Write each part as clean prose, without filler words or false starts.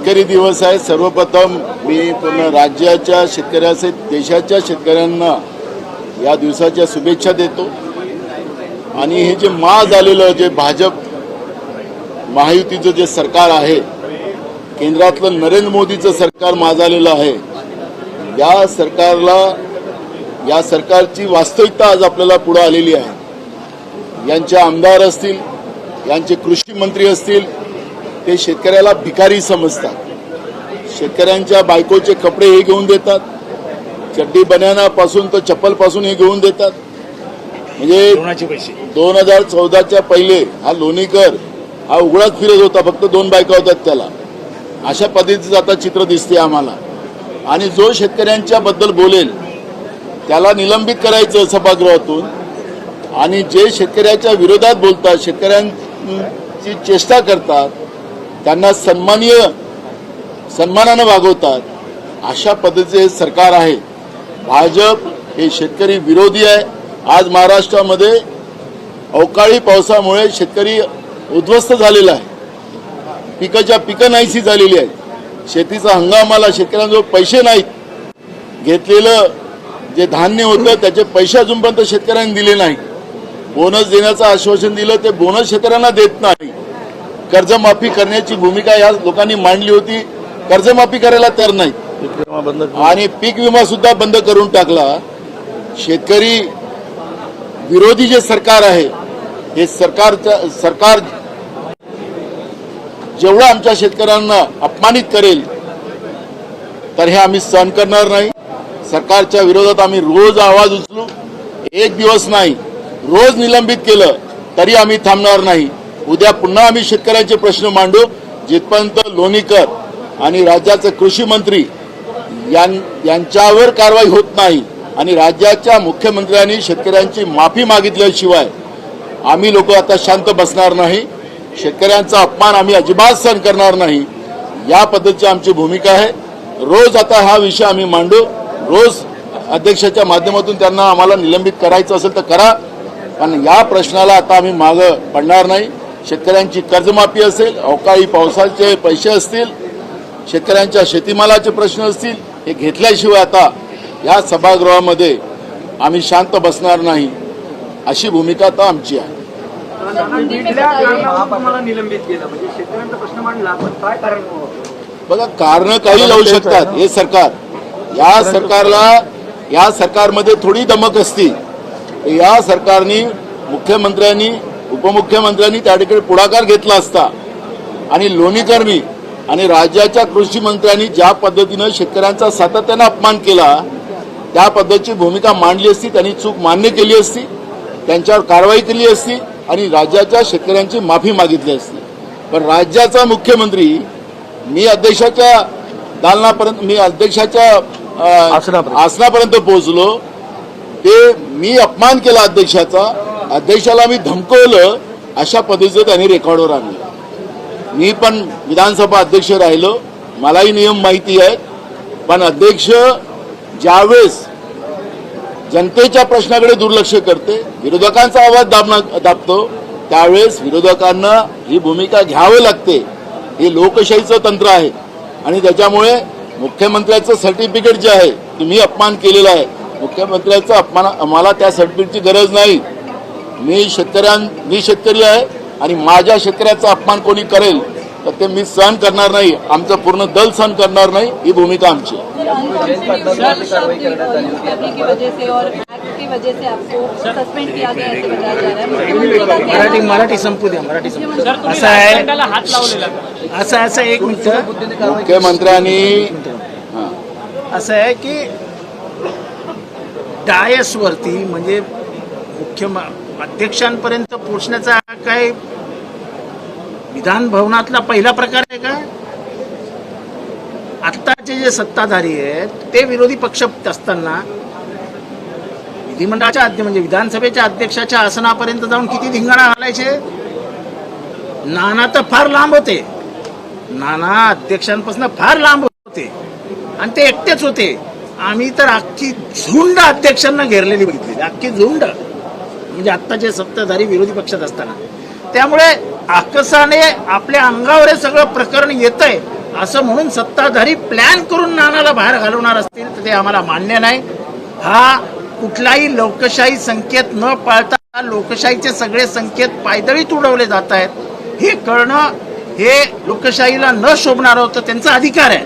शेतकरी दिवस आहे. सर्वप्रथम मी पूर्ण राज्याच्या शेतकऱ्यासहित देशाच्या शेतकऱ्यांना या दिवसाच्या शुभेच्छा देतो. आणि हे जे झालेलं जे भाजप महायुतीचं जे सरकार आहे, केंद्रातलं नरेंद्र मोदीचं सरकार झालेलं आहे, या सरकारची वास्तविकता आज आपल्याला पुढे आलेली आहे. यांचे आमदार असतील, यांचे कृषी मंत्री असतील, ते शेतकऱ्याला भिकारी समजतात. शेतकऱ्यांच्या बायकोचे कपडे हे घेऊन देतात, चड्डी बन्यानापासून तर चप्पलपासून हे घेऊन देतात. म्हणजे 2014च्या पहिले हा लोणीकर हा उघडाच फिरत होता, फक्त 2 बायका होतात त्याला. अशा पद्धतीचं आता चित्र दिसते आम्हाला. आणि जो शेतकऱ्यांच्या बद्दल बोलेल त्याला निलंबित करायचं सभागृहातून, आणि जे शेतकऱ्याच्या विरोधात बोलतात, शेतकऱ्यांची चेष्टा करतात, त्यांना सन्मानानं वागवतात, अशा पद्धतीचे सरकार आहे. भाजप हे शेतकरी विरोधी आहे. आज महाराष्ट्रामध्ये अवकाळी पावसामुळे शेतकरी उद्ध्वस्त झालेला आहे. पिकं नाहीशी झालेली आहेत. शेतीचा हंगामाला शेतकऱ्यांजवळ पैसे नाहीत. घेतलेलं जे धान्य होतं त्याचे पैसे अजूनपर्यंत शेतकऱ्यांनी दिले नाही. बोनस देण्याचं आश्वासन दिलं, ते बोनस शेतकऱ्यांना देत नाही. कर्जमाफी करण्याची भूमिका या लोकांनी मांडली होती, कर्जमाफी करायला तयार नाही. आणि पीक विमा सुद्धा बंद करून टाकला. शेतकरी विरोधी जे सरकार आहे, हे सरकार जेवढं आमच्या शेतकऱ्यांना अपमानित करेल तर हे आम्ही सहन करणार नाही. सरकारच्या विरोधात आम्ही रोज आवाज उचलू. एक दिवस नाही, रोज निलंबित केलं तरी आम्ही थांबणार नाही. उद्या पुन्हा आम्ही शेतकऱ्यांचे प्रश्न मांडू, जिथपर्यंत लोणीकर आणि राज्याचे कृषी मंत्री यांच्यावर कारवाई होत नाही आणि राज्याच्या मुख्यमंत्र्यांनी शेतकऱ्यांची माफी मागितल्याशिवाय आम्ही लोक आता शांत बसणार नाही. शेतकऱ्यांचा अपमान आम्ही अजिबात सहन करणार नाही. या पद्धतीची आमची भूमिका आहे. रोज आता हा विषय आम्ही मांडू. रोज अध्यक्षाच्या माध्यमातून त्यांना आम्हाला निलंबित करायचं असेल तर करा, पण या प्रश्नाला आता आम्ही मागं पडणार नाही. शेतकऱ्यांची कर्जमाफी असेल, अवकाळी पावसाचे पैसे असतील, शेतकऱ्यांच्या शेतीमालाचे प्रश्न असतील, हे घेतल्याशिवाय आता या सभागृहामध्ये आम्ही शांत बसणार नाही, अशी भूमिका आता आमची आहे. बघा, कारण काही लावू शकतात. हे सरकार, या सरकारमध्ये थोडी दमक असती. या सरकारने मुख्यमंत्र्यांनी उपमुख्यमंत्र्यांनी त्या ठिकाणी पुढाकार घेतला असता आणि लोणीकरनी आणि राज्याच्या कृषी मंत्र्यांनी ज्या पद्धतीनं शेतकऱ्यांचा सातत्यानं अपमान केला, त्या पद्धतीची भूमिका मांडली असती. त्यांनी चूक मान्य केली असती, त्यांच्यावर कारवाई केली असती आणि राज्याच्या शेतकऱ्यांची माफी मागितली असती. पण राज्याचा मुख्यमंत्री मी अध्यक्षाच्या दालनापर्यंत, मी अध्यक्षाच्या आसनापर्यंत पोहोचलो, ते मी अपमान केला अध्यक्षाला मी धमकवलं, अशा पद्धतीचं त्यांनी रेकॉर्डवर आणलं. मी पण विधानसभा अध्यक्ष राहिलो, मलाही नियम माहिती आहेत. पण अध्यक्ष ज्यावेळेस जनतेच्या प्रश्नाकडे दुर्लक्ष करते, विरोधकांचा आवाज दाबतो, त्यावेळेस विरोधकांना ही भूमिका घ्यावी लागते. हे लोकशाहीचं तंत्र आहे. आणि त्याच्यामुळे मुख्यमंत्र्याचं सर्टिफिकेट जे आहे, तुम्ही अपमान केलेला आहे, मुख्यमंत्र्याचा अपमान, आम्हाला त्या सर्टिफिकेटची गरज नाही. मी शेतकरी आहे आणि माझ्या शेतकऱ्याचा अपमान कोणी करेल तर ते मी सहन करणार नाही. आमचं पूर्ण दल सहन करणार नाही. ही भूमिका आमची आहे. मराठी संपू द्या. असं एक मिनिट. मुख्यमंत्र्यांनी असं आहे की डायसवरती म्हणजे अध्यक्षांपर्यंत पोहोचण्याचा काय विधान भवनातला पहिला प्रकार आहे का? आत्ताचे जे सत्ताधारी आहेत ते विरोधी पक्ष असताना विधिमंडळाच्या म्हणजे विधानसभेच्या अध्यक्षाच्या आसनापर्यंत जाऊन किती धिंगाणा घालायचे. नाना तर फार लांब होते, नाना अध्यक्षांपासून फार लांब होते आणि ते एकटेच होते. आम्ही तर अख्खी झुंड अध्यक्षांना घेरलेली बघितली, अख्खी झुंड, म्हणजे आत्ताचे सत्ताधारी विरोधी पक्षात असताना. त्यामुळे आकसाने आपल्या अंगावर हे सगळं प्रकरण येतंय असं म्हणून सत्ताधारी प्लॅन करून नानाला बाहेर घालवणार असतील तर ते आम्हाला मान्य नाही. हा कुठलाही लोकशाही संकेत न पाळता लोकशाहीचे सगळे संकेत पायदळीत उडवले जात आहेत हे कळणं हे लोकशाहीला न शोभणार होतं. त्यांचा अधिकार आहे.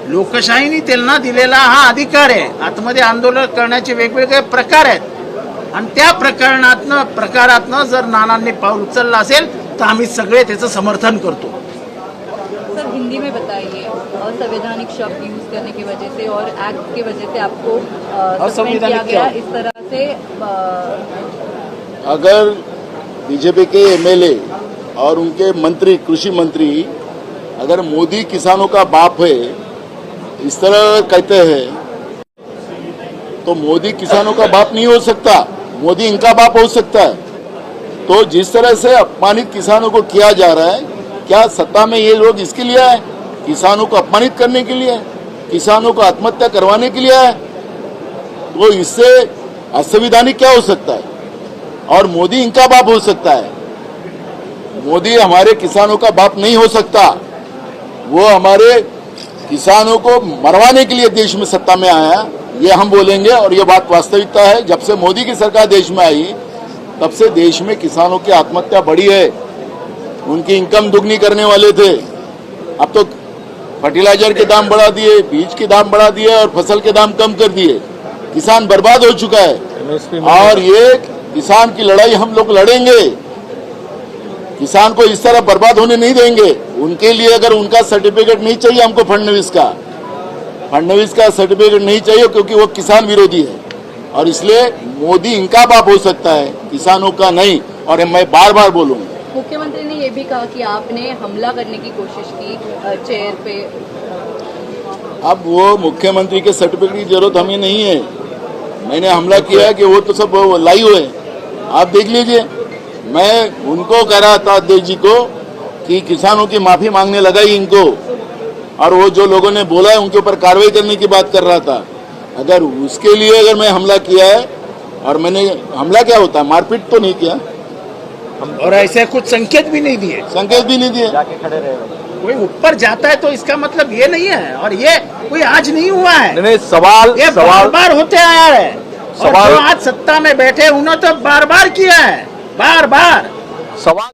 लोकशाहीने त्यांना दिलेला हा अधिकार आहे. आतमध्ये आंदोलन करण्याचे वेगवेगळे प्रकार आहेत आणि त्या प्रकारातनं जर नानांनी पाऊल उचललं असेल तर आम्ही सगळे त्याचं समर्थन करतो. सर हिंदी में बताइए, असंवैधानिक शब्द यूज करने की वजह से और एक्ट की वजह से आपको सस्पेंड किया गया, इस तरह से अगर बीजेपी के एमएलए और उनके मंत्री, कृषि मंत्री अगर मोदी किसानों का बाप है इस तरह कहते हैं तो मोदी किसानों का बाप नहीं हो सकता, मोदी इनका बाप हो सकता है. तो जिस तरह से अपमानित किसानों को किया जा रहा है, क्या सत्ता में ये लोग इसके लिए आए? किसानों को अपमानित करने के लिए, किसानों को आत्महत्या करवाने के लिए आए? तो इससे असंवैधानिक क्या हो सकता है? और मोदी इनका बाप हो सकता है. मोदी हमारे किसानों का बाप नहीं हो सकता. वो हमारे किसानों को मरवाने के लिए देश में सत्ता में आया, ये हम बोलेंगे और ये बात वास्तविकता है. जब से मोदी की सरकार देश में आई तब से देश में किसानों की आत्महत्या बढ़ी है. उनकी इनकम दुगनी करने वाले थे, अब तो फर्टिलाइजर के दाम बढ़ा दिए, बीज के दाम बढ़ा दिए और फसल के दाम कम कर दिए. किसान बर्बाद हो चुका है और ये किसान की लड़ाई हम लोग लड़ेंगे. किसान को इस तरह बर्बाद होने नहीं देंगे. उनके लिए अगर उनका सर्टिफिकेट नहीं चाहिए हमको, फडणवीस का सर्टिफिकेट नहीं चाहिए क्योंकि वो किसान विरोधी है और इसलिए मोदी इनका बाप हो सकता है, किसानों का नहीं. और मैं बार बार बोलूंगा, मुख्यमंत्री ने ये भी कहा कि आपने हमला करने की कोशिश की चेयर पे. अब वो मुख्यमंत्री के सर्टिफिकेट की जरूरत हमें नहीं है. मैंने हमला किया है कि वो तो सब लाई हुए. आप देख लीजिए, मैं उनको कह रहा था अध्यक्ष जी को कि किसानों की माफी मांगने लगा ही इनको, और वो जो लोगों ने बोला है उनके ऊपर कार्रवाई करने की बात कर रहा था. अगर उसके लिए अगर मैं हमला किया है, और मैंने हमला क्या होता है, मारपीट तो नहीं किया और ऐसे कुछ संकेत भी नहीं दिए. संकेत भी नहीं दिए. कोई ऊपर जाता है तो इसका मतलब ये नहीं है, और ये कोई आज नहीं हुआ है. नहीं, सवाल ये बार बार होते आया है. और सवाल जो आज सत्ता में बैठे उन्होंने तो बार बार किया है, बार बार. सवाल